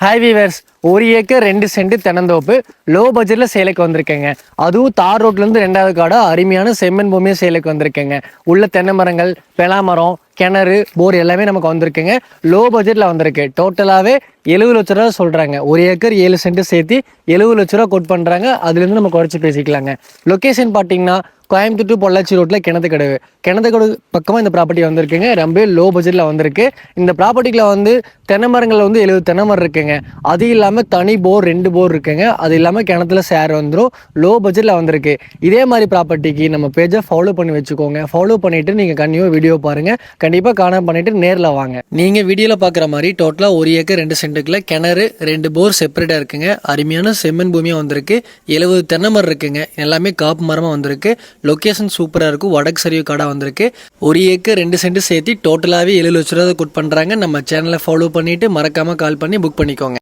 Hi viewers, 1 acre 2 send தென்னந்தோப்பு low பட்ஜெட்ல சேலுக்கு வந்திருக்கேங்க. அதுவும் தார் ரோட்ல இருந்து 2வது காடா அருமையான செம்மண் பூமியும் சேலுக்கு வந்திருக்கேங்க. உள்ள தென்னை மரங்கள், பெலாமரம், கிணறு, போர் எல்லாமே நமக்கு வந்திருக்குங்க. லோ பட்ஜெட்ல வந்திருக்கு. டோட்டலாவே 70 லட்ச ரூபா சொல்றாங்க. 1 ஏக்கர் 7 சென்ட் சேர்த்து 70 லட்ச ரூபா கோட் பண்றாங்க. அதுல இருந்து நம்ம குறைச்சு பேசிக்கலாங்க. லொகேஷன் பாத்தீங்கன்னா கோயம்புத்தூர் to பொள்ளாச்சி ரோட்ல கிணத்துக்கடவு பக்கமா இந்த ப்ராப்பர்ட்டி வந்திருக்குங்க. ரொம்ப லோ பட்ஜெட்ல வந்திருக்கு. இந்த ப்ராப்பர்ட்டிக்குள்ள வந்து தென்னை மரங்கள் வந்து 70 தென்னை மரம் இருக்குங்க. அது இல்லாம தனி போர் 2 போர் இருக்குங்க. அது இல்லாம கிணத்துல ஷேர் வந்துடும். லோ பட்ஜெட்ல வந்திருக்கு. இதே மாதிரி ப்ராப்பர்ட்டிக்கு நம்ம பேஜை ஃபாலோ பண்ணி வச்சுக்கோங்க. ஃபாலோ பண்ணிட்டு நீங்க கண்டிப்பா வீடியோ பாருங்க. கண்டிப்பா காணாம பண்ணிட்டு நேர்ல வாங்க. நீங்க வீடியோல பாக்குற மாதிரி டோட்டலா 1 ஏக்கர் 2 சென்ட்டுக்குள்ள கிணறு 2 போர் செப்பரேட்டா இருக்குங்க. அருமையான செம்மண் பூமியா வந்திருக்கு. 70 தென்னை மரம் இருக்குங்க. எல்லாமே காப்பு மரமா வந்திருக்கு. லொகேஷன் சூப்பரா இருக்கும். வடக்கு சரிவு காடா வந்திருக்கு. 1 ஏக்கர் 2 சென்ட் சேர்த்து டோட்டலாவே 7 லட்ச ரூபா குட் பண்றாங்க. நம்ம சேனலை ஃபாலோ பண்ணிட்டு மறக்காம கால் பண்ணி புக் பண்ணிக்கோங்க.